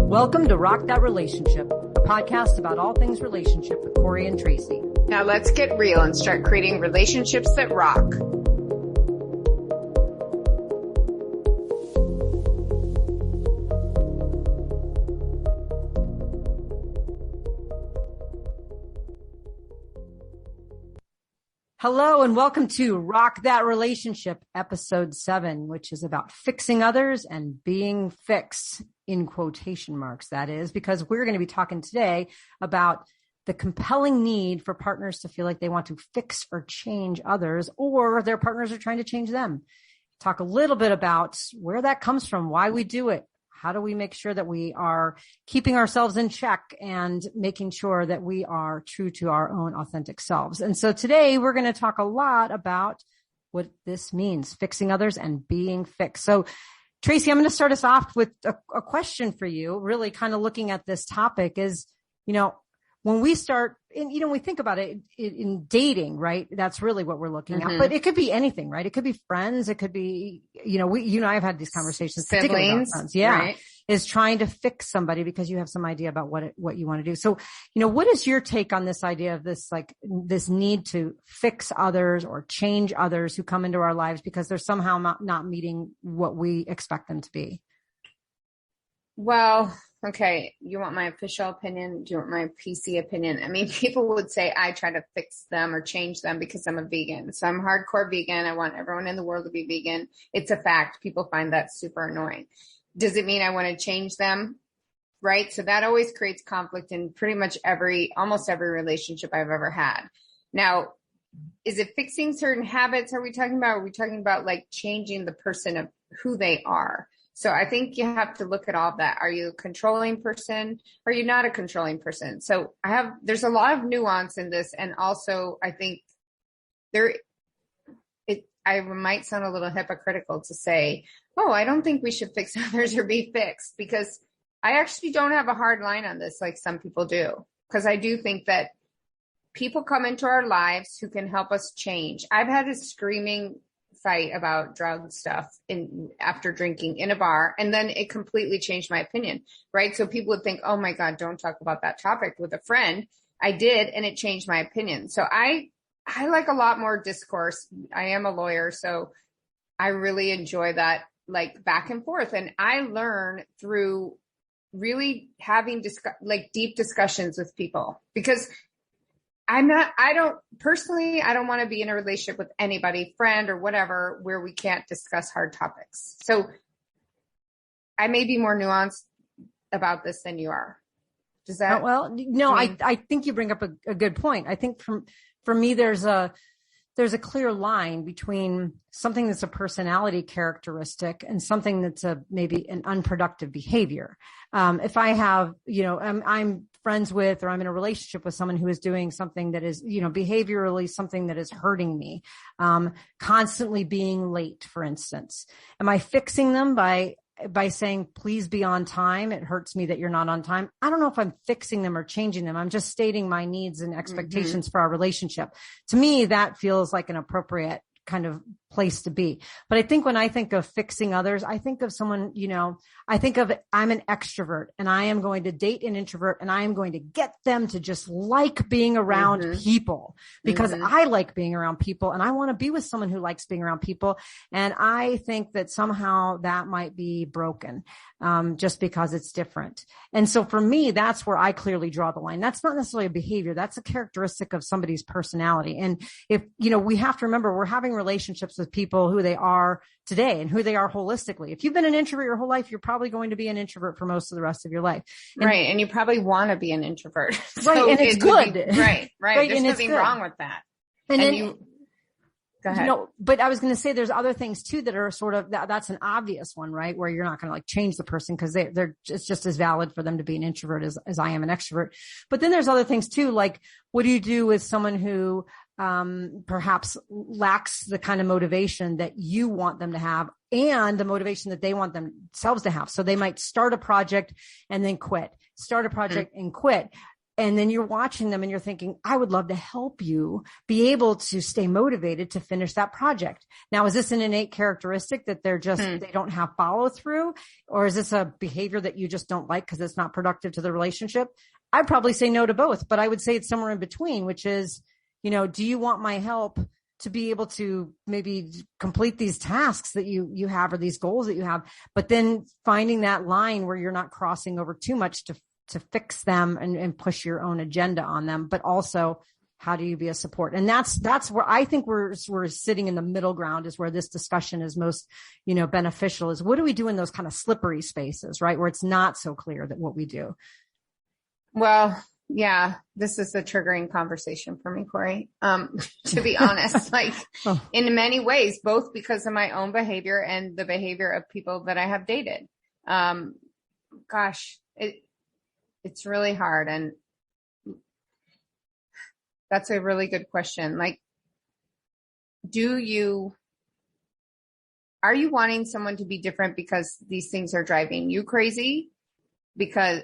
Welcome to Rock That Relationship, a podcast about all things relationship with Corey and Tracy. Now let's get real and start creating relationships that rock. Hello and welcome to Rock That Relationship, episode 7, which is about fixing others and being fixed, in quotation marks, that is, because we're going to be talking today about the compelling need for partners to feel like they want to fix or change others, or their partners are trying to change them. Talk a little bit about where that comes from, why we do it. How do we make sure that we are keeping ourselves in check and making sure that we are true to our own authentic selves? And so today we're going to talk a lot about what this means, fixing others and being fixed. So Tracy, I'm going to start us off with a question for you, really kind of looking at this topic is, when we start, and, we think about it in dating, right? That's really what we're looking at, but it could be anything, right? It could be friends. It could be, you and I have had these conversations, particularly about friends. Yeah. Right. Is trying to fix somebody because you have some idea about what you want to do. So, what is your take on this idea of this, like this need to fix others or change others who come into our lives because they're somehow not meeting what we expect them to be? Well, okay. You want my official opinion? Do you want my PC opinion? I mean, people would say I try to fix them or change them because I'm a vegan. So I'm hardcore vegan. I want everyone in the world to be vegan. It's a fact. People find that super annoying. Does it mean I want to change them? Right. So that always creates conflict in pretty much almost every relationship I've ever had. Now, is it fixing certain habits? Are we talking about like changing the person of who they are? So I think you have to look at all of that. Are you a controlling person? Are you not a controlling person? So there's a lot of nuance in this. And also I think I might sound a little hypocritical to say, oh, I don't think we should fix others or be fixed, because I actually don't have a hard line on this like some people do. Because I do think that people come into our lives who can help us change. I've had a screaming fight about drug stuff after drinking in a bar, and then it completely changed my opinion, right? So people would think, oh my God, don't talk about that topic with a friend. I did, and it changed my opinion. So I like a lot more discourse. I am a lawyer, so I really enjoy that, like back and forth. And I learn through really having deep discussions with people, because I don't want to be in a relationship with anybody, friend or whatever, where we can't discuss hard topics. So I may be more nuanced about this than you are. Does that? Well, no, I think you bring up a good point. I think for me, there's a clear line between something that's a personality characteristic and something that's maybe an unproductive behavior. If I have, I'm friends with, or I'm in a relationship with someone who is doing something that is, behaviorally something that is hurting me, constantly being late, for instance, am I fixing them by saying, please be on time? It hurts me that you're not on time. I don't know if I'm fixing them or changing them. I'm just stating my needs and expectations for our relationship. To me, that feels like an appropriate kind of place to be. But I think when I think of fixing others, I think of someone, I'm an extrovert and I am going to date an introvert and I am going to get them to just like being around people, because I like being around people and I want to be with someone who likes being around people. And I think that somehow that might be broken, just because it's different. And so for me, that's where I clearly draw the line. That's not necessarily a behavior. That's a characteristic of somebody's personality. And if, we have to remember, we're having relationships with people who they are today and who they are holistically. If you've been an introvert your whole life, you're probably going to be an introvert for most of the rest of your life. Right. And you probably want to be an introvert. Right. So and it's good. Right. There's nothing wrong with that. And then, go ahead. But I was going to say there's other things too that are sort of, that's an obvious one, right? Where you're not going to like change the person because it's just as valid for them to be an introvert as I am an extrovert. But then there's other things too, like what do you do with someone who perhaps lacks the kind of motivation that you want them to have and the motivation that they want themselves to have? So they might start a project and then quit, and quit. And then you're watching them and you're thinking, I would love to help you be able to stay motivated to finish that project. Now, is this an innate characteristic that they're just, they don't have follow through? Or is this a behavior that you just don't like because it's not productive to the relationship? I'd probably say no to both, but I would say it's somewhere in between, which is, do you want my help to be able to maybe complete these tasks that you have, or these goals that you have, but then finding that line where you're not crossing over too much to fix them and push your own agenda on them, but also how do you be a support? And that's where I think we're sitting in the middle ground, is where this discussion is most, beneficial, is what do we do in those kind of slippery spaces, right? Where it's not so clear that what we do. Well, yeah, this is a triggering conversation for me, Corey. To be honest, in many ways, both because of my own behavior and the behavior of people that I have dated. It's really hard. And that's a really good question. Are you wanting someone to be different because these things are driving you crazy?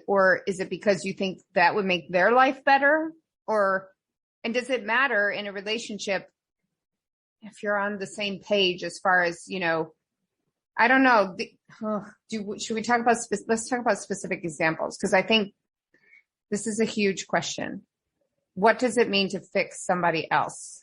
Or is it because you think that would make their life better? And does it matter in a relationship if you're on the same page as far as, I don't know. Should we talk about, let's talk about specific examples? Because I think this is a huge question. What does it mean to fix somebody else?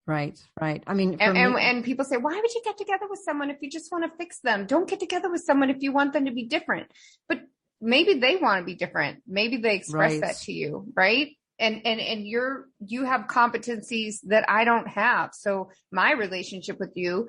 Right. I mean, and people say, why would you get together with someone if you just want to fix them? Don't get together with someone if you want them to be different. But maybe they want to be different. Maybe they express that to you, right? And you have competencies that I don't have. So my relationship with you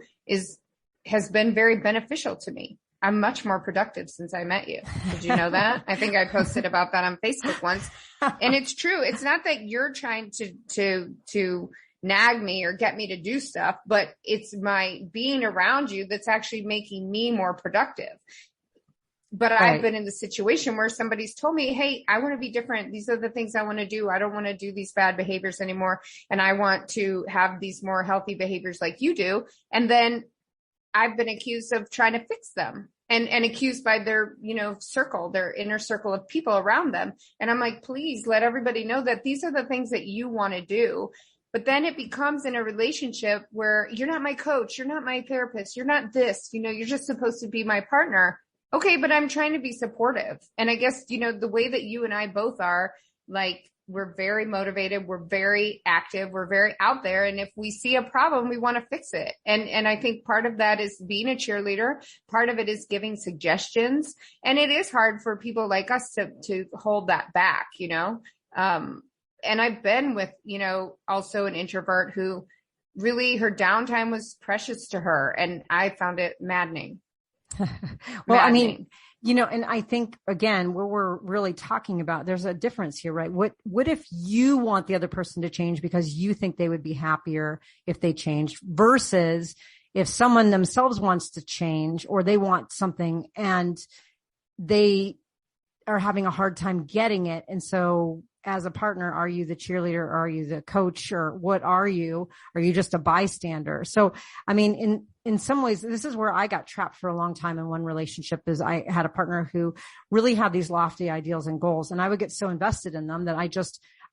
has been very beneficial to me. I'm much more productive since I met you. Did you know that? I think I posted about that on Facebook once. And it's true. It's not that you're trying to nag me or get me to do stuff, but it's my being around you that's actually making me more productive. But right. I've been in the situation where somebody's told me, hey, I want to be different. These are the things I want to do. I don't want to do these bad behaviors anymore. And I want to have these more healthy behaviors like you do. And then I've been accused of trying to fix them and accused by their, circle, their inner circle of people around them. And I'm like, please let everybody know that these are the things that you want to do. But then it becomes in a relationship where you're not my coach. You're not my therapist. You're not this, you're just supposed to be my partner. Okay. But I'm trying to be supportive. And I guess, the way that you and I both are, we're very motivated. We're very active. We're very out there. And if we see a problem, we want to fix it. And I think part of that is being a cheerleader. Part of it is giving suggestions. And it is hard for people like us to hold that back, and I've been with, also an introvert who really her downtime was precious to her. And I found it maddening. Maddening. And I think, again, where we're really talking about, there's a difference here, right? What if you want the other person to change because you think they would be happier if they changed, versus if someone themselves wants to change or they want something and they are having a hard time getting it. And so as a partner, are you the cheerleader? Or are you the coach? Or what are you? Are you just a bystander? So, I mean, in some ways, this is where I got trapped for a long time in one relationship. Is I had a partner who really had these lofty ideals and goals, and I would get so invested in them that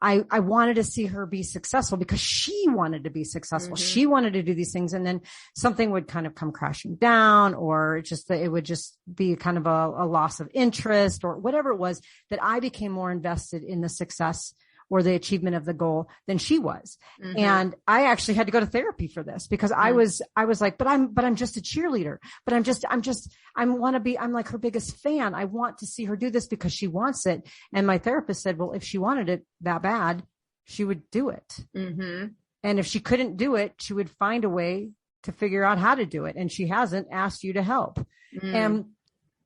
I wanted to see her be successful because she wanted to be successful. Mm-hmm. She wanted to do these things. And then something would kind of come crashing down, or it would just be kind of a loss of interest or whatever it was, that I became more invested in the success or the achievement of the goal than she was. Mm-hmm. And I actually had to go to therapy for this because mm-hmm. I was like, but I'm just a cheerleader, but I'm like her biggest fan. I want to see her do this because she wants it. And my therapist said, well, if she wanted it that bad, she would do it. Mm-hmm. And if she couldn't do it, she would find a way to figure out how to do it. And she hasn't asked you to help. Mm-hmm. And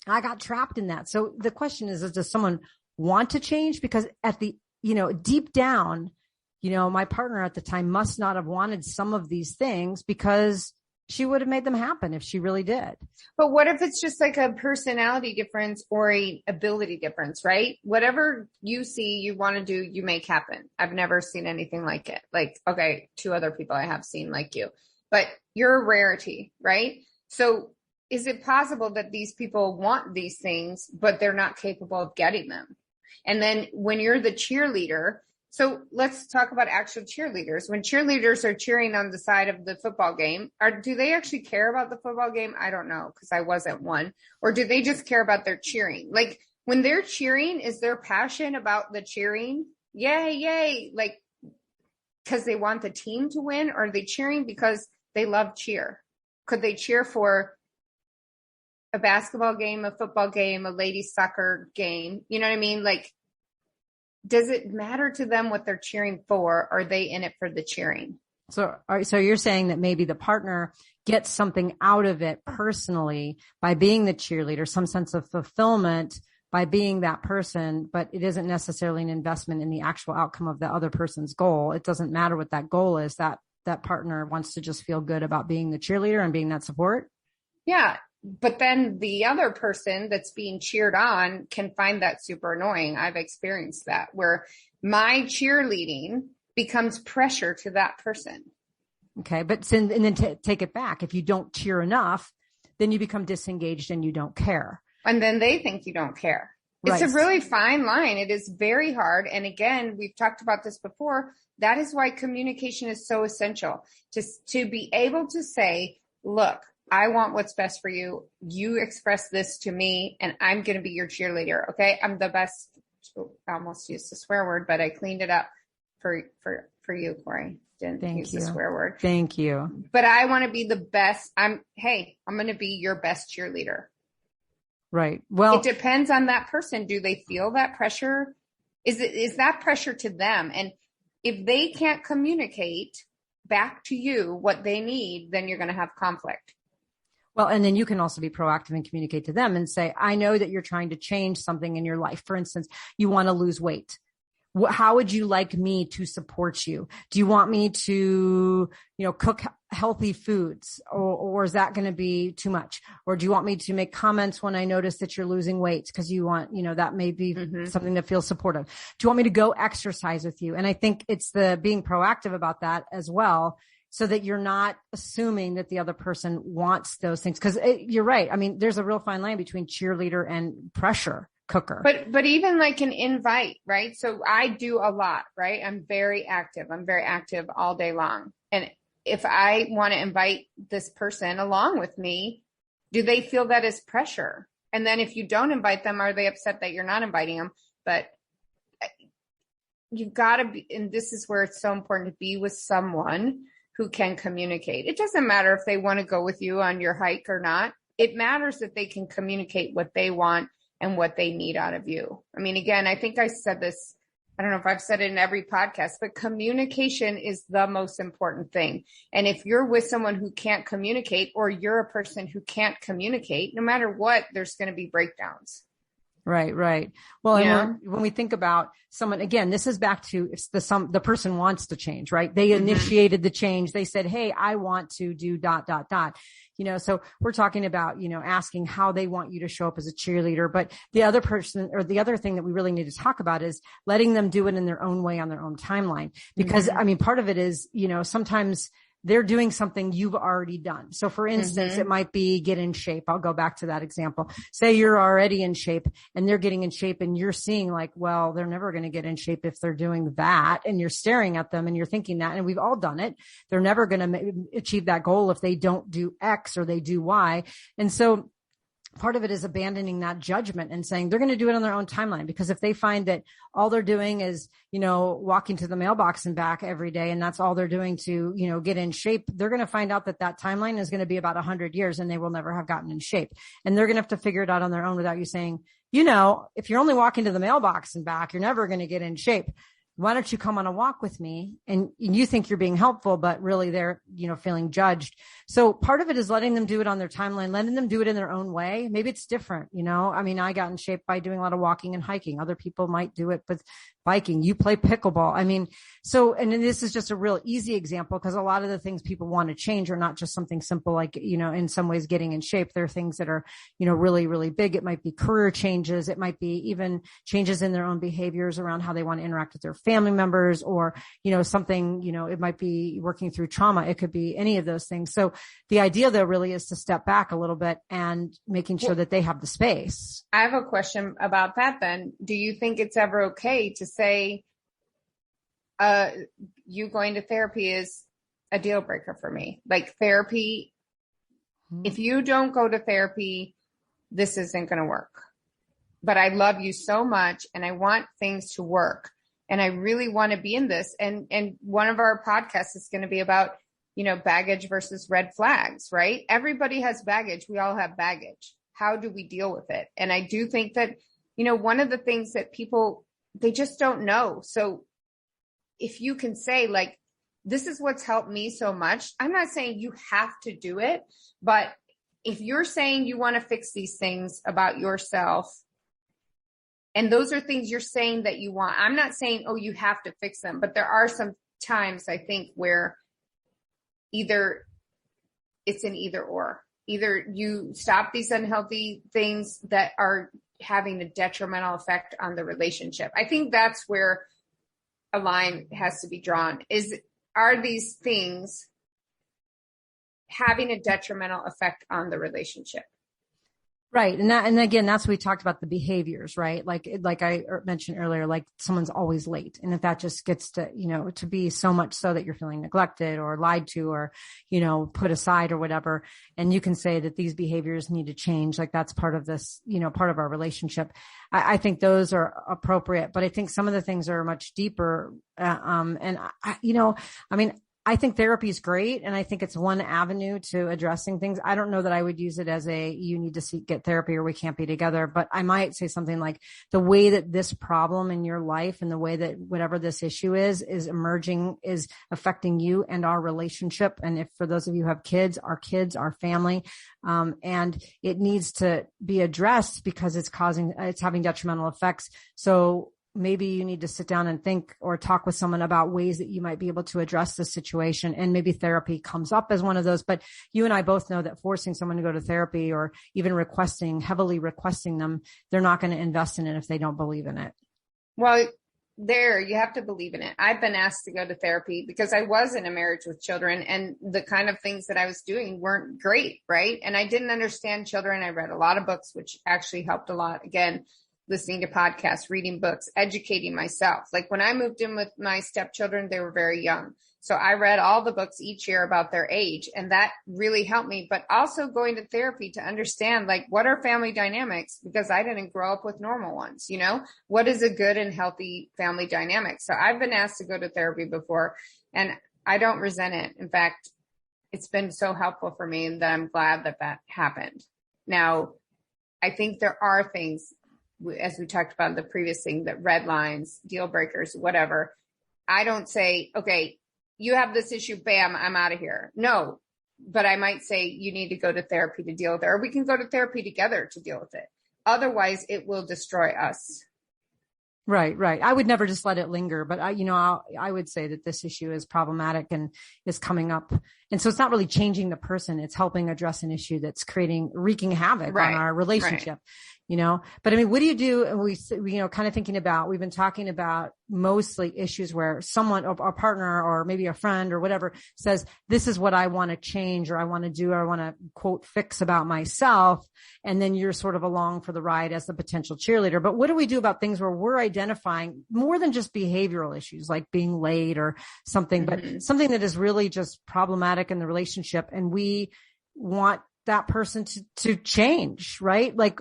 I got trapped in that. So the question is does someone want to change? Because deep down, my partner at the time must not have wanted some of these things because she would have made them happen if she really did. But what if it's just like a personality difference or a ability difference, right? Whatever you see you want to do, you make happen. I've never seen anything like it. Okay, 2 other people I have seen like you, but you're a rarity, right? So is it possible that these people want these things, but they're not capable of getting them? And then when you're the cheerleader, so let's talk about actual cheerleaders. When cheerleaders are cheering on the side of the football game, do they actually care about the football game? I don't know, because I wasn't one. Or do they just care about their cheering? Like when they're cheering, is their passion about the cheering? Yay, yay. Like, because they want the team to win, or are they cheering because they love cheer? Could they cheer for a basketball game, a football game, a ladies soccer game? You know what I mean? Like, does it matter to them what they're cheering for? Or are they in it for the cheering? So you're saying that maybe the partner gets something out of it personally by being the cheerleader, some sense of fulfillment by being that person, but it isn't necessarily an investment in the actual outcome of the other person's goal. It doesn't matter what that goal is. That partner wants to just feel good about being the cheerleader and being that support. Yeah. But then the other person that's being cheered on can find that super annoying. I've experienced that, where my cheerleading becomes pressure to that person. Okay. But then take it back. If you don't cheer enough, then you become disengaged and you don't care. And then they think you don't care. Right. It's a really fine line. It is very hard. And again, we've talked about this before. That is why communication is so essential, to be able to say, look, I want what's best for you. You express this to me and I'm going to be your cheerleader. Okay. I'm the best. I almost used a swear word, but I cleaned it up for you, Corey. Didn't use the swear word. Thank you. But I want to be the best. I'm going to be your best cheerleader. Right. Well, it depends on that person. Do they feel that pressure? Is that pressure to them? And if they can't communicate back to you what they need, then you're going to have conflict. Well, and then you can also be proactive and communicate to them and say, I know that you're trying to change something in your life. For instance, you want to lose weight. How would you like me to support you? Do you want me to, cook healthy foods, or is that going to be too much? Or do you want me to make comments when I notice that you're losing weight? Because you want, that may be something that feels supportive. Do you want me to go exercise with you? And I think it's the being proactive about that as well, so that you're not assuming that the other person wants those things. Because you're right. I mean, there's a real fine line between cheerleader and pressure cooker. But even like an invite, right? So I do a lot, right? I'm very active all day long. And if I want to invite this person along with me, do they feel that as pressure? And then if you don't invite them, are they upset that you're not inviting them? But you've got to be, and this is where it's so important to be with someone who can communicate. It doesn't matter if they want to go with you on your hike or not. It matters that they can communicate what they want and what they need out of you. I mean, again, I think I said this, I don't know if I've said it in every podcast, but communication is the most important thing. And if you're with someone who can't communicate, or you're a person who can't communicate, no matter what, there's going to be breakdowns. Right. Well, and when we think about someone, again, this is back to the person wants to change, right? They initiated the change. They said, hey, I want to do ... So we're talking about, asking how they want you to show up as a cheerleader. But the other person, or the other thing that we really need to talk about, is letting them do it in their own way on their own timeline. Because I mean, part of it is, sometimes they're doing something you've already done. So for instance, it might be get in shape. I'll go back to that example. Say you're already in shape and they're getting in shape, and you're seeing like, well, they're never going to get in shape if they're doing that. And you're staring at them and you're thinking that, and we've all done it. They're never going to achieve that goal if they don't do X or they do Y. And so part of it is abandoning that judgment and saying they're going to do it on their own timeline. Because if they find that all they're doing is, walking to the mailbox and back every day, and that's all they're doing to, get in shape, they're going to find out that timeline is going to be about 100 years and they will never have gotten in shape. And they're going to have to figure it out on their own without you saying, if you're only walking to the mailbox and back, you're never going to get in shape. Why don't you come on a walk with me? And you think you're being helpful, but really they're, feeling judged. So part of it is letting them do it on their timeline, letting them do it in their own way. Maybe it's different. I mean, I got in shape by doing a lot of walking and hiking. Other people might do it with biking. You play pickleball. I mean, and this is just a real easy example, because a lot of the things people want to change are not just something simple, like, in some ways getting in shape. There are things that are, really, really big. It might be career changes. It might be even changes in their own behaviors around how they want to interact with their family members or, something, it might be working through trauma. It could be any of those things. So the idea though really is to step back a little bit and making sure that they have the space. I have a question about that then. Do you think it's ever okay to say, you going to therapy is a deal breaker for me? Like therapy, if you don't go to therapy, this isn't going to work. But I love you so much and I want things to work and I really want to be in this. And one of our podcasts is going to be about, baggage versus red flags, right? Everybody has baggage. We all have baggage. How do we deal with it? And I do think that, one of the things that people, they just don't know. So if you can say like, this is what's helped me so much. I'm not saying you have to do it, but if you're saying you want to fix these things about yourself, and those are things you're saying that you want, I'm not saying, oh, you have to fix them, but there are some times I think where either it's an either or. Either you stop these unhealthy things that are having a detrimental effect on the relationship. I think that's where a line has to be drawn. Are these things having a detrimental effect on the relationship? Right. And again, that's what we talked about, the behaviors, right? Like I mentioned earlier, like someone's always late. And if that just gets to, to be so much so that you're feeling neglected or lied to or, put aside or whatever. And you can say that these behaviors need to change. Like that's part of this, part of our relationship. I think those are appropriate, but I think some of the things are much deeper. I think therapy is great. And I think it's one avenue to addressing things. I don't know that I would use it as you need to get therapy or we can't be together, but I might say something like the way that this problem in your life and the way that whatever this issue is emerging, is affecting you and our relationship. And if for those of you who have kids, our family, and it needs to be addressed because it's having detrimental effects. So maybe you need to sit down and think or talk with someone about ways that you might be able to address this situation. And maybe therapy comes up as one of those. But you and I both know that forcing someone to go to therapy or even heavily requesting them, they're not going to invest in it if they don't believe in it. Well, you have to believe in it. I've been asked to go to therapy because I was in a marriage with children and the kind of things that I was doing weren't great, right? And I didn't understand children. I read a lot of books, which actually helped a lot. Again, listening to podcasts, reading books, educating myself. Like when I moved in with my stepchildren, they were very young. So I read all the books each year about their age, and that really helped me. But also going to therapy to understand like what are family dynamics, because I didn't grow up with normal ones, what is a good and healthy family dynamic? So I've been asked to go to therapy before and I don't resent it. In fact, it's been so helpful for me that I'm glad that happened. Now, I think there are things, as we talked about in the previous thing, that red lines, deal breakers, whatever. I don't say, okay, you have this issue, bam, I'm out of here. No, but I might say you need to go to therapy to deal with it, or we can go to therapy together to deal with it. Otherwise, it will destroy us. Right. I would never just let it linger, but I would say that this issue is problematic and is coming up. And so it's not really changing the person. It's helping address an issue that's wreaking havoc on our relationship, but I mean, what do you do? And we, kind of thinking about, we've been talking about mostly issues where someone, a partner or maybe a friend or whatever says, this is what I want to change, or I want to do, or I want to quote, fix about myself. And then you're sort of along for the ride as the potential cheerleader. But what do we do about things where we're identifying more than just behavioral issues like being late or something, but something that is really just problematic in the relationship, and we want that person to change, right? Like,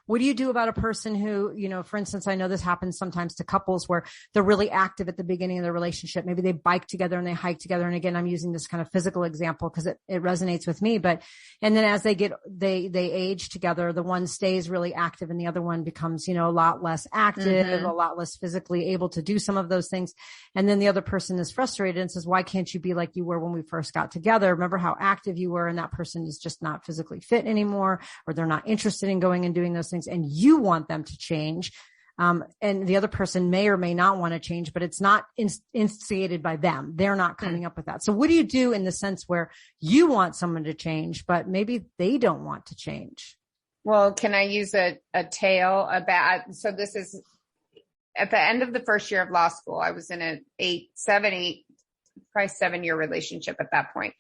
what do you do about a person who, for instance, I know this happens sometimes to couples where they're really active at the beginning of their relationship. Maybe they bike together and they hike together. And again, I'm using this kind of physical example because it resonates with me. And then as they age together, the one stays really active and the other one becomes, a lot less active, a lot less physically able to do some of those things. And then the other person is frustrated and says, why can't you be like you were when we first got together? Remember how active you were? And that person is just not physically fit anymore, or they're not interested in going and doing those things, and you want them to change. And the other person may or may not want to change, but it's not instigated by them. They're not coming up with that. So what do you do in the sense where you want someone to change, but maybe they don't want to change? Well, can I use a tale about, so this is at the end of the first year of law school, I was in a 7-year relationship at that point.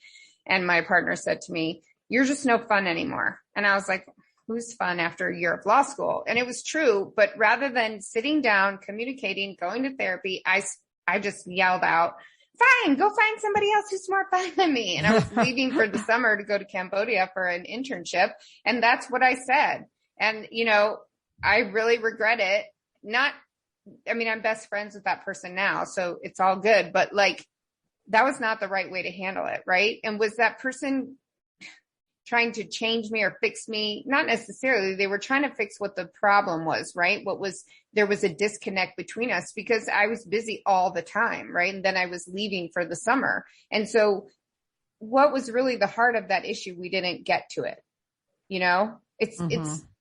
And my partner said to me, "You're just no fun anymore." And I was like, who's fun after a year of law school? And it was true. But rather than sitting down, communicating, going to therapy, I just yelled out, "Fine, go find somebody else who's more fun than me." And I was leaving for the summer to go to Cambodia for an internship. And that's what I said. And, I really regret it. I'm best friends with that person now, so it's all good. But that was not the right way to handle it. Right. And was that person trying to change me or fix me? Not necessarily. They were trying to fix what the problem was, right? There was a disconnect between us because I was busy all the time, right? And then I was leaving for the summer. And so what was really the heart of that issue? We didn't get to it.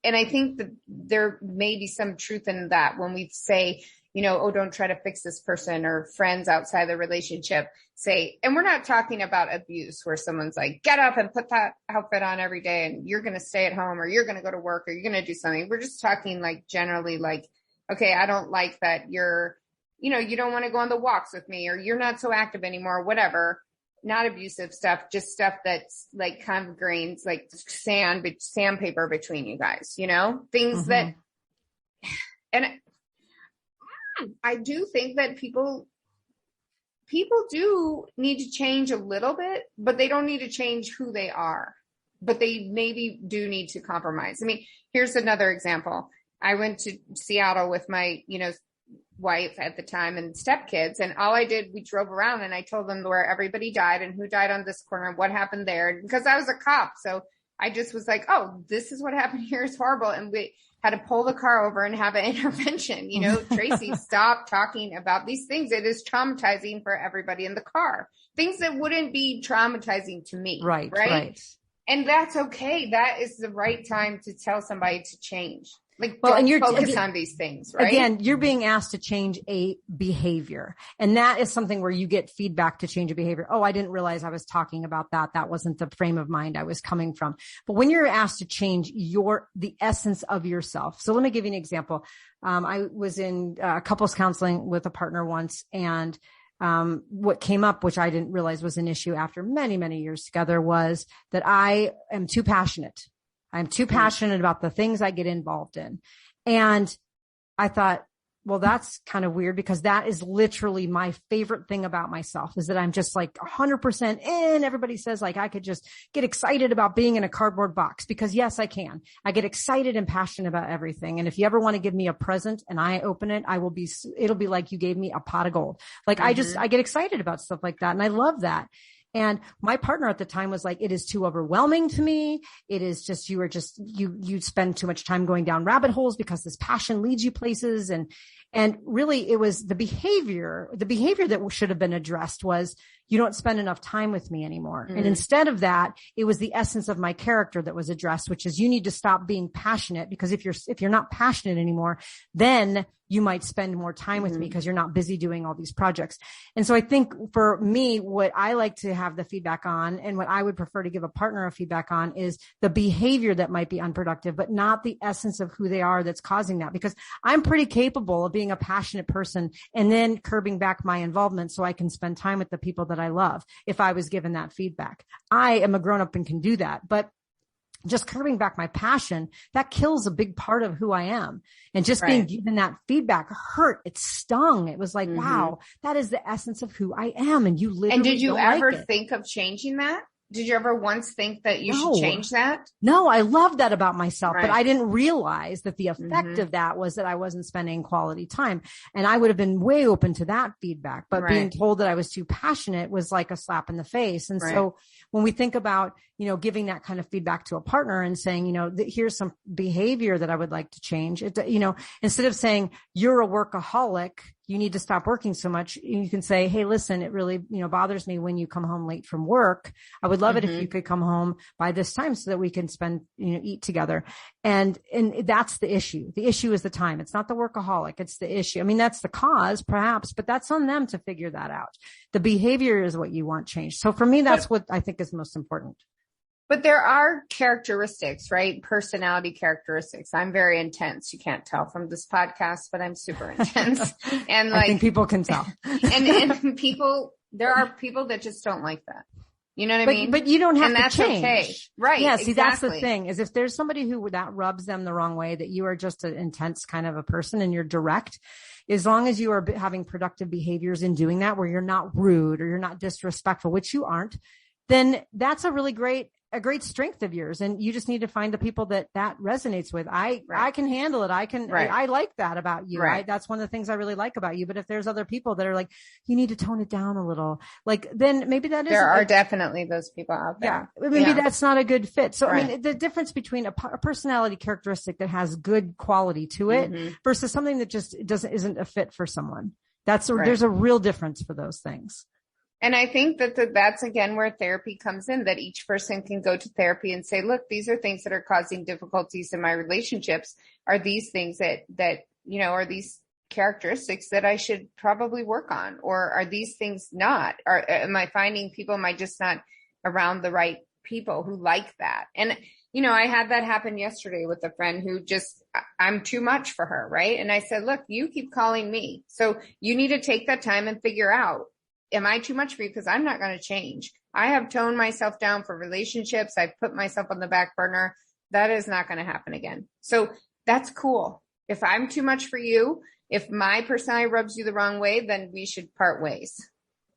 And I think that there may be some truth in that when we say, oh, don't try to fix this person, or friends outside the relationship say, and we're not talking about abuse where someone's like, get up and put that outfit on every day and you're going to stay at home, or you're going to go to work, or you're going to do something. We're just talking generally okay, I don't like that you don't want to go on the walks with me, or you're not so active anymore, whatever. Not abusive stuff, just stuff that's kind of grains, like sandpaper between you guys, things that, and I do think that people do need to change a little bit, but they don't need to change who they are, but they maybe do need to compromise. Here's another example. I went to Seattle with my, wife at the time and stepkids. And all I did, we drove around and I told them where everybody died and who died on this corner, what happened there. Because I was a cop. So I just was like, oh, this is what happened here is horrible. And we had to pull the car over and have an intervention. Tracy, stop talking about these things. It is traumatizing for everybody in the car. Things that wouldn't be traumatizing to me. Right. And that's okay. That is the right time to tell somebody to change. And you're focused on these things, right? Again, you're being asked to change a behavior. And that is something where you get feedback to change a behavior. Oh, I didn't realize I was talking about that. That wasn't the frame of mind I was coming from. But when you're asked to change the essence of yourself. So let me give you an example. I was in couples counseling with a partner once, and what came up, which I didn't realize was an issue after many, many years together, was that I am too passionate. I'm too passionate about the things I get involved in. And I thought, well, that's kind of weird, because that is literally my favorite thing about myself, is that I'm just 100% in. Everybody says I could just get excited about being in a cardboard box, because yes, I can. I get excited and passionate about everything. And if you ever want to give me a present and I open it, it'll be like you gave me a pot of gold. I get excited about stuff like that. And I love that. And my partner at the time was like, it is too overwhelming to me. It is just, you spend too much time going down rabbit holes because this passion leads you places. And really it was the behavior that should have been addressed was, you don't spend enough time with me anymore. And instead of that, it was the essence of my character that was addressed, which is you need to stop being passionate, because if you're not passionate anymore, then you might spend more time with me because you're not busy doing all these projects. And so I think for me, what I like to have the feedback on, and what I would prefer to give a partner a feedback on, is the behavior that might be unproductive, but not the essence of who they are that's causing that. Because I'm pretty capable of being a passionate person and then curbing back my involvement so I can spend time with the people that I love if I was given that feedback. I am a grown up and can do that, but just curbing back my passion, that kills a big part of who I am. And just being given that feedback hurt. It stung. It was like, wow, that is the essence of who I am. And you literally And did you ever think of changing that? Did you ever once think that you should change that? No, I love that about myself, but I didn't realize that the effect of that was that I wasn't spending quality time. And I would have been way open to that feedback, but being told that I was too passionate was like a slap in the face. And so when we think about, giving that kind of feedback to a partner and saying, here's some behavior that I would like to change, instead of saying you're a workaholic, you need to stop working so much. You can say, hey, listen, it really, bothers me when you come home late from work. I would love it if you could come home by this time so that we can eat together. And that's the issue. The issue is the time. It's not the workaholic. It's the issue. I mean, that's the cause perhaps, but that's on them to figure that out. The behavior is what you want changed. So for me, that's what I think is most important. But there are characteristics, right? Personality characteristics. I'm very intense. You can't tell from this podcast, but I'm super intense. And I think people can tell. and people, there are people that just don't like that. You know what I mean? But you don't have and to that's change. Okay. Right. Yeah. See, exactly. That's the thing is if there's somebody who that rubs them the wrong way, that you are just an intense kind of a person and you're direct, as long as you are having productive behaviors in doing that, where you're not rude or you're not disrespectful, which you aren't, then that's a great strength of yours. And you just need to find the people that resonates with. I can handle it. I like that about you. Right. That's one of the things I really like about you. But if there's other people that are like, you need to tone it down a little, like, then maybe that is. There are definitely those people out there. Yeah. Maybe that's not a good fit. So, I mean, the difference between a personality characteristic that has good quality to it versus something that just isn't a fit for someone. There's a real difference for those things. And I think that's again where therapy comes in, that each person can go to therapy and say, look, these are things that are causing difficulties in my relationships. Are these things that, are these characteristics that I should probably work on? Or are these things not? Or am I finding people, am I just not around the right people who like that? And, I had that happen yesterday with a friend who I'm too much for her. Right. And I said, look, you keep calling me. So you need to take that time and figure out, am I too much for you? Because I'm not going to change. I have toned myself down for relationships. I've put myself on the back burner. That is not going to happen again. So that's cool. If I'm too much for you, if my personality rubs you the wrong way, then we should part ways.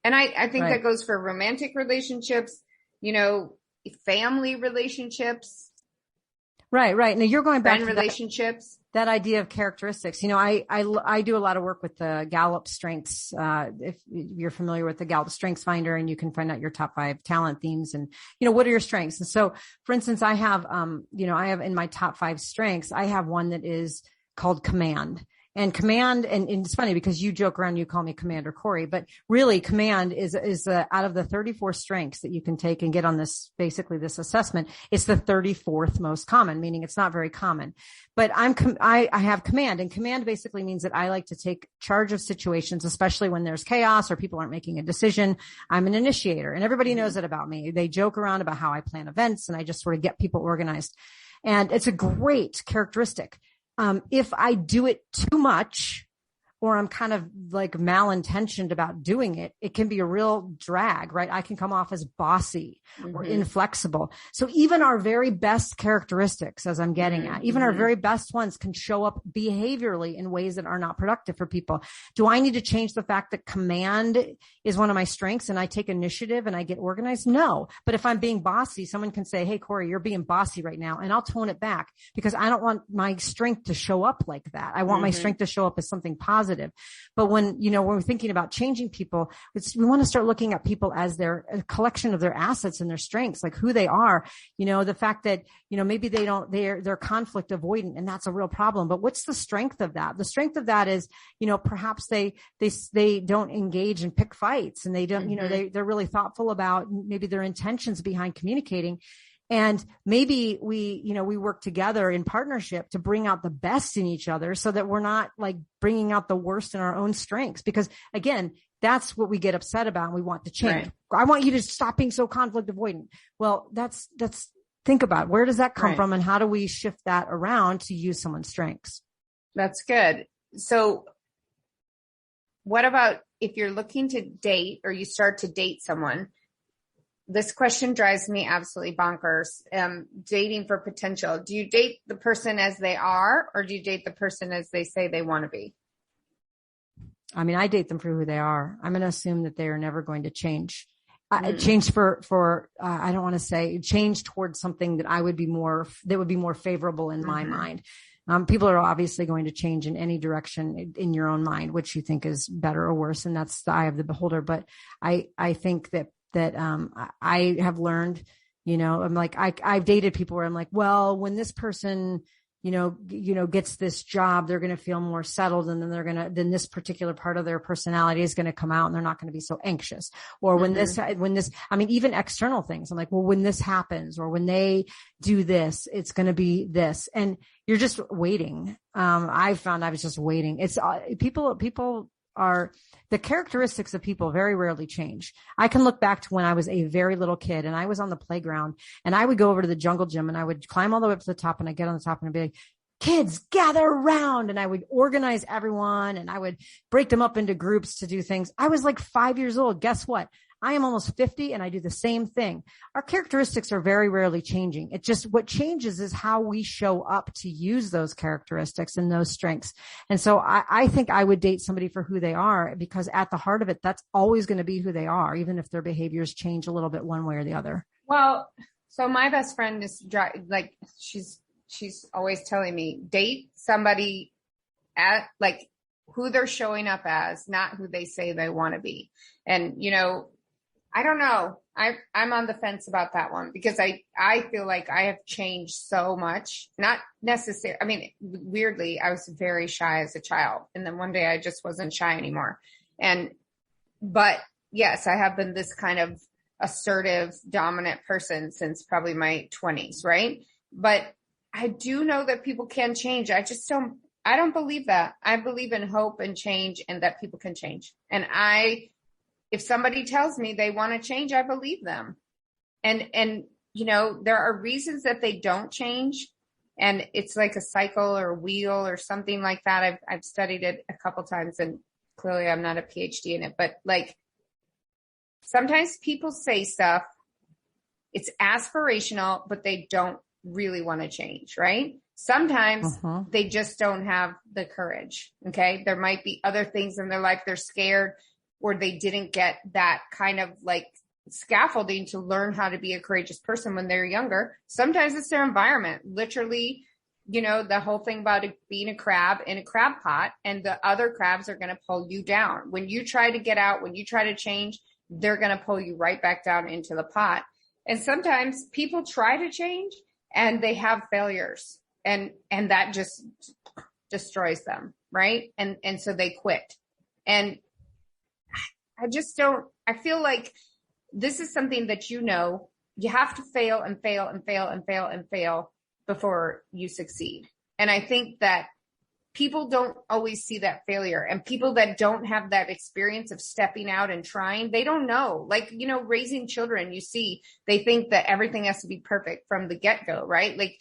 And I think that goes for romantic relationships, family relationships. Right. Now you're going back to relationships. That idea of characteristics. I do a lot of work with the Gallup Strengths. If you're familiar with the Gallup StrengthsFinder, and you can find out your top 5 talent themes and, what are your strengths? And so, for instance, I have in my top 5 strengths, I have one that is called command. And command, and it's funny because you joke around, you call me Commander Corey, but really command is out of the 34 strengths that you can take and get on this assessment, it's the 34th most common, meaning it's not very common. But I have command, and command basically means that I like to take charge of situations, especially when there's chaos or people aren't making a decision. I'm an initiator, and everybody knows it about me. They joke around about how I plan events, and I just sort of get people organized. And it's a great characteristic. If I do it too much, or I'm kind of like malintentioned about doing it, it can be a real drag, right? I can come off as bossy or inflexible. So even our very best characteristics, as I'm getting at, even our very best ones can show up behaviorally in ways that are not productive for people. Do I need to change the fact that command is one of my strengths and I take initiative and I get organized? No. But if I'm being bossy, someone can say, hey, Corey, you're being bossy right now. And I'll tone it back because I don't want my strength to show up like that. I want my strength to show up as something positive. But when we're thinking about changing people, we want to start looking at people as a collection of their assets and their strengths, like who they are, the fact that, maybe they're conflict avoidant, and that's a real problem. But what's the strength of that? The strength of that is, perhaps they don't engage and pick fights, and they don't, they're really thoughtful about maybe their intentions behind communicating. And maybe we work together in partnership to bring out the best in each other so that we're not like bringing out the worst in our own strengths. Because again, that's what we get upset about and we want to change. Right. I want you to stop being so conflict avoidant. Well, that's think about where does that come from and how do we shift that around to use someone's strengths? That's good. So what about if you're looking to date or you start to date someone? This question drives me absolutely bonkers. Dating for potential. Do you date the person as they are, or do you date the person as they say they want to be? I mean, I date them for who they are. I'm going to assume that they are never going to change. Change for I don't want to say change towards something that would be more favorable in my mind. People are obviously going to change in any direction in your own mind, which you think is better or worse. And that's the eye of the beholder. But I think that I have learned, I'm like, I've dated people where I'm like, well, when this person, gets this job, they're going to feel more settled. And then then this particular part of their personality is going to come out and they're not going to be so anxious. Or when this, I mean, even external things, I'm like, well, when this happens or when they do this, it's going to be this. And you're just waiting. I found I was just waiting. It's people the characteristics of people very rarely change. I can look back to when I was a very little kid and I was on the playground and I would go over to the jungle gym and I would climb all the way up to the top and I get on the top and I'd be like, kids, gather around. And I would organize everyone and I would break them up into groups to do things. I was like 5 years old. Guess what? I am almost 50 and I do the same thing. Our characteristics are very rarely changing. It just, what changes is how we show up to use those characteristics and those strengths. And so I think I would date somebody for who they are, because at the heart of it, that's always going to be who they are, even if their behaviors change a little bit one way or the other. Well, so my best friend is like, she's always telling me, date somebody at like who they're showing up as, not who they say they want to be. And, you know, I don't know. I'm on the fence about that one, because I feel like I have changed so much. Not necessarily. I mean, weirdly, I was very shy as a child. And then one day I just wasn't shy anymore. But yes, I have been this kind of assertive, dominant person since probably my 20s. Right. But I do know that people can change. I don't believe that. I believe in hope and change, and that people can change. And if somebody tells me they want to change, I believe them. And, you know, there are reasons that they don't change. And it's like a cycle or a wheel or something like that. I've studied it a couple times, and clearly I'm not a PhD in it, but like sometimes people say stuff, it's aspirational, but they don't really want to change, right? Sometimes they just don't have the courage. Okay. There might be other things in their life. They're scared, or they didn't get that kind of like scaffolding to learn how to be a courageous person when they're younger. Sometimes it's their environment. Literally, you know, the whole thing about it being a crab in a crab pot, and the other crabs are going to pull you down. When you try to get out, when you try to change, they're going to pull you right back down into the pot. And sometimes people try to change and they have failures, and that just destroys them. Right. And so they quit. And I feel like this is something that, you know, you have to fail and fail and fail and fail and fail before you succeed. And I think that people don't always see that failure, and people that don't have that experience of stepping out and trying, they don't know. Like, you know, raising children, you see, they think that everything has to be perfect from the get-go, right? Like,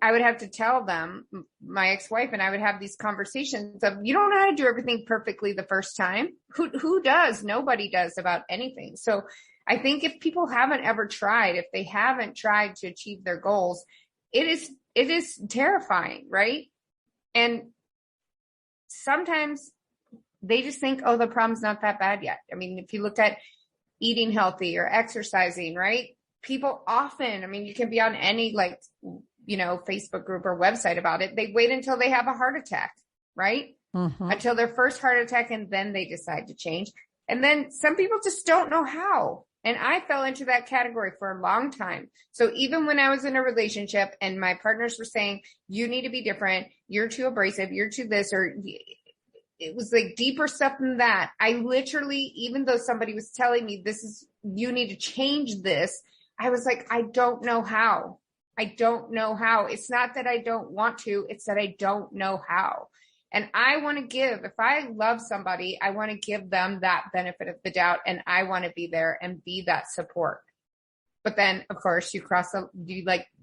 I would have to tell them, my ex-wife and I would have these conversations of, you don't know how to do everything perfectly the first time. Who does? Nobody does about anything. So I think if people haven't ever tried, if they haven't tried to achieve their goals, it is terrifying, right? And sometimes they just think, oh, the problem's not that bad yet. I mean, if you look at eating healthy or exercising, right? People often, I mean, you can be on any like, you know, Facebook group or website about it. They wait until they have a heart attack, right? Until their first heart attack, and then they decide to change. And then some people just don't know how. And I fell into that category for a long time. So even when I was in a relationship and my partners were saying, you need to be different, you're too abrasive, you're too this, or it was like deeper stuff than that. I literally, even though somebody was telling me you need to change this, I was like, I don't know how. I don't know how. It's not that I don't want to, it's that I don't know how. And I want to give, if I love somebody, I want to give them that benefit of the doubt, and I want to be there and be that support. But then, of course, you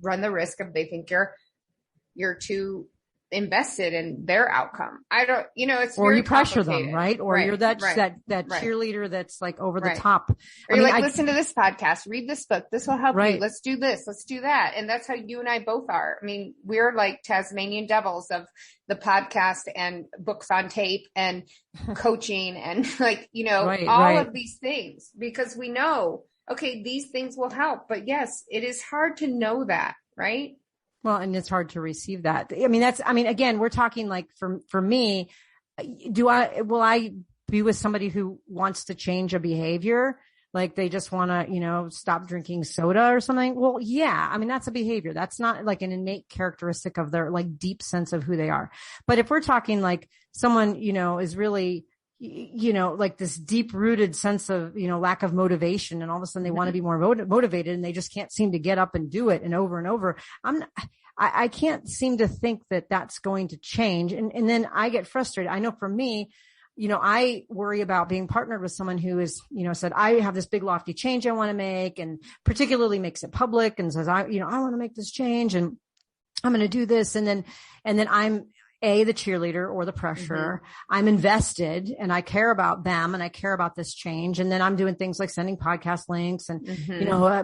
run the risk of they think you're too invested in their outcome. I don't, you know, it's or you pressure them, right? Or you're that cheerleader that's like over the top. Or you're like, listen to this podcast, read this book. This will help you. Let's do this. Let's do that. And that's how you and I both are. I mean, we're like Tasmanian devils of the podcast and books on tape and coaching and like, you know, all of these things, because we know, okay, these things will help. But yes, it is hard to know that, right? Well, and it's hard to receive that. I mean, again, we're talking like for me, will I be with somebody who wants to change a behavior? Like they just want to, you know, stop drinking soda or something. Well, yeah. I mean, that's a behavior. That's not like an innate characteristic of their like deep sense of who they are. But if we're talking like someone, you know, is really, you know, like this deep rooted sense of, you know, lack of motivation, and all of a sudden they want to be more motivated and they just can't seem to get up and do it and over. I can't seem to think that that's going to change. And then I get frustrated. I know for me, I worry about being partnered with someone who is, said, I have this big lofty change I want to make, and particularly makes it public and says, I want to make this change and I'm going to do this. And then I'm the cheerleader or the pressure. I'm invested and I care about them and I care about this change. And then I'm doing things like sending podcast links and,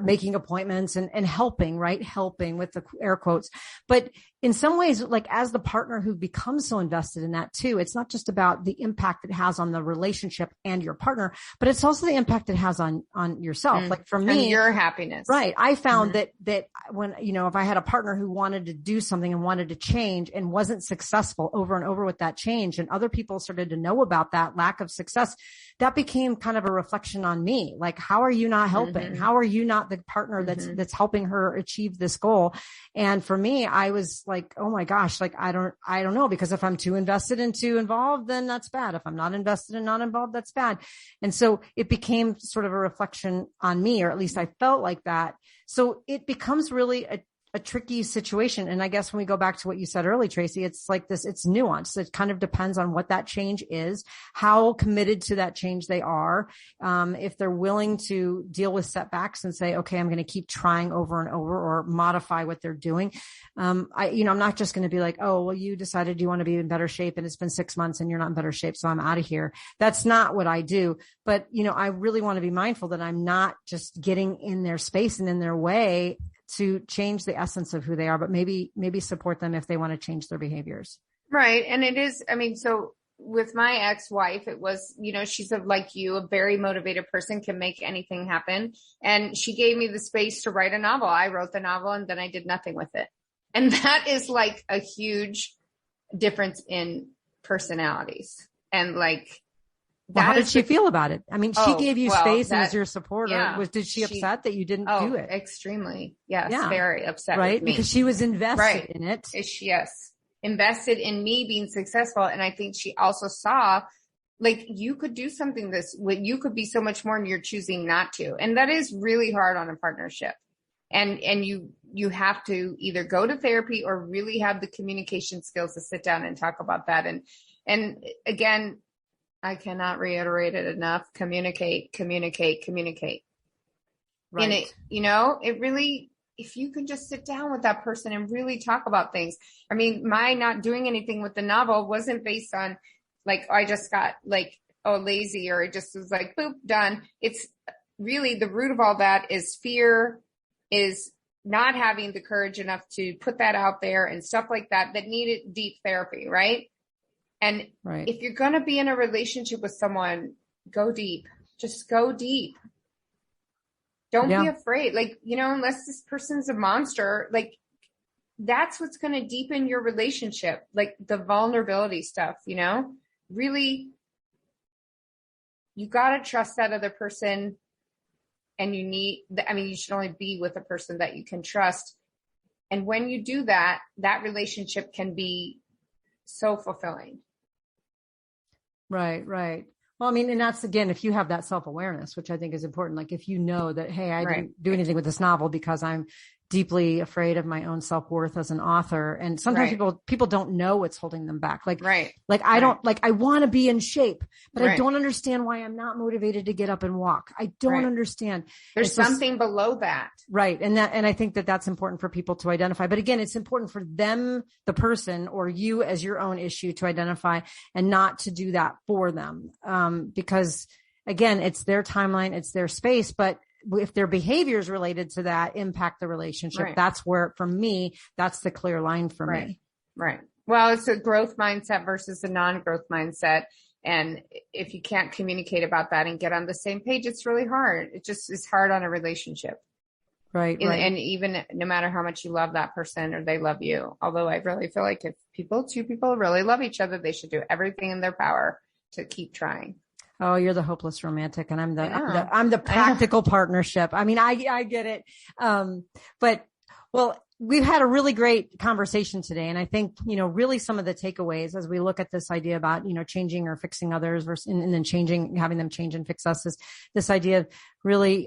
making appointments and helping, right? Helping with the air quotes. But in some ways, like as the partner who becomes so invested in that too, it's not just about the impact it has on the relationship and your partner, but it's also the impact it has on yourself. Like for me, and your happiness. Right. I found that when, if I had a partner who wanted to do something and wanted to change and wasn't successful over and over with that change, and other people started to know about that lack of success, that became kind of a reflection on me. Like, how are you not helping? How are you not the partner that's helping her achieve this goal? And for me, I was like, oh my gosh, like, I don't know, because if I'm too invested and too involved, then that's bad. If I'm not invested and not involved, that's bad. And so it became sort of a reflection on me, or at least I felt like that. So it becomes really a tricky situation. And I guess when we go back to what you said earlier, Tracy, it's like this, it's nuanced. It kind of depends on what that change is, how committed to that change they are. If they're willing to deal with setbacks and say, okay, I'm going to keep trying over and over, or modify what they're doing. I'm not just going to be like, oh, well, you decided you want to be in better shape and it's been 6 months and you're not in better shape, so I'm out of here. That's not what I do. But, I really want to be mindful that I'm not just getting in their space and in their way to change the essence of who they are, but maybe support them if they want to change their behaviors. Right. And it is, so with my ex-wife, it was, she's like you, a very motivated person, can make anything happen. And she gave me the space to write a novel. I wrote the novel and then I did nothing with it. And that is like a huge difference in personalities. And like, well, how did she feel about it? I mean, she gave you space and was your supporter. Yeah, did she upset that you didn't do it? Extremely. Yes. Yeah. Very upset. Right. With me. Because she was invested in it. Yes. Invested in me being successful. And I think she also saw, like, you could do something you could be so much more and you're choosing not to. And that is really hard on a partnership. And you have to either go to therapy or really have the communication skills to sit down and talk about that. And again, I cannot reiterate it enough. Communicate. Right. And it really, if you can just sit down with that person and really talk about things. I mean, my not doing anything with the novel wasn't based on like, I just got like, lazy, or it just was like, boop, done. It's really the root of all that is fear, is not having the courage enough to put that out there and stuff like that needed deep therapy. Right. And if you're going to be in a relationship with someone, go deep. Just go deep. Don't be afraid. Like, unless this person's a monster, like that's what's going to deepen your relationship. Like the vulnerability stuff, really, you got to trust that other person, and you should only be with a person that you can trust. And when you do that, that relationship can be so fulfilling. Right. Well, I mean, and that's, again, if you have that self-awareness, which I think is important, like if you know that, hey, I didn't do anything with this novel because I'm deeply afraid of my own self-worth as an author. And sometimes people don't know what's holding them back. Like I want to be in shape, but I don't understand why I'm not motivated to get up and walk. I don't understand. There's something below that. Right. And I think that's important for people to identify. But again, it's important for them, the person, or you as your own issue, to identify and not to do that for them. Because again, it's their timeline, it's their space, but if their behaviors related to that impact the relationship, that's where, for me, that's the clear line for me. Right. Well, it's a growth mindset versus a non-growth mindset. And if you can't communicate about that and get on the same page, it's really hard. It just is hard on a relationship. Right. And even no matter how much you love that person or they love you, although I really feel like if two people really love each other, they should do everything in their power to keep trying. Oh, you're the hopeless romantic, and I'm the practical partnership. I mean, I get it. But we've had a really great conversation today. And I think, really some of the takeaways as we look at this idea about, changing or fixing others versus, and then having them change and fix us, is this idea of really,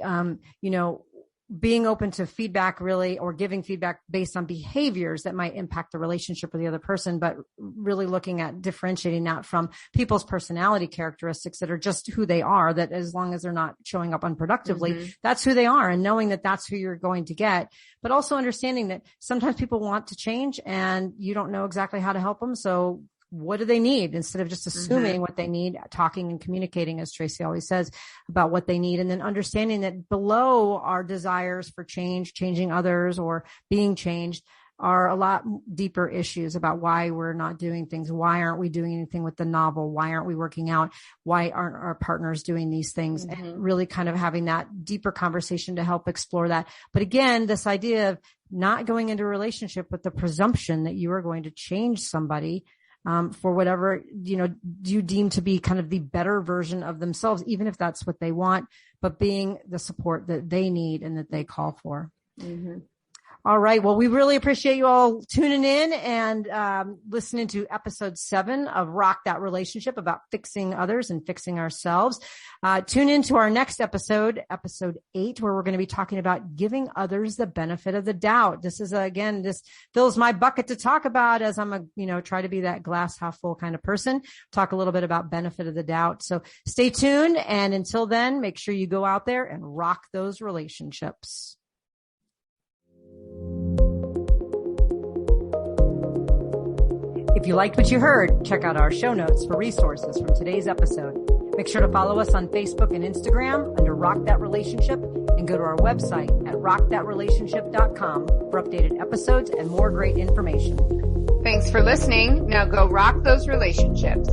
being open to feedback really, or giving feedback based on behaviors that might impact the relationship with the other person, but really looking at differentiating that from people's personality characteristics that are just who they are, that as long as they're not showing up unproductively, that's who they are, and knowing that that's who you're going to get, but also understanding that sometimes people want to change and you don't know exactly how to help them. So what do they need, instead of just assuming what they need, talking and communicating, as Tracy always says, about what they need. And then understanding that below our desires for change, changing others or being changed, are a lot deeper issues about why we're not doing things. Why aren't we doing anything with the novel? Why aren't we working out? Why aren't our partners doing these things? And really kind of having that deeper conversation to help explore that. But again, this idea of not going into a relationship with the presumption that you are going to change somebody for whatever, you deem to be kind of the better version of themselves, even if that's what they want, but being the support that they need and that they call for. All right. Well, we really appreciate you all tuning in and listening to episode 7 of Rock That Relationship, about fixing others and fixing ourselves. Tune into our next episode, episode 8, where we're going to be talking about giving others the benefit of the doubt. This is, again, this fills my bucket to talk about, as I'm try to be that glass half full kind of person, talk a little bit about benefit of the doubt. So stay tuned. And until then, make sure you go out there and rock those relationships. If you liked what you heard, check out our show notes for resources from today's episode. Make sure to follow us on Facebook and Instagram under Rock That Relationship, and go to our website at rockthatrelationship.com for updated episodes and more great information. Thanks for listening. Now go rock those relationships.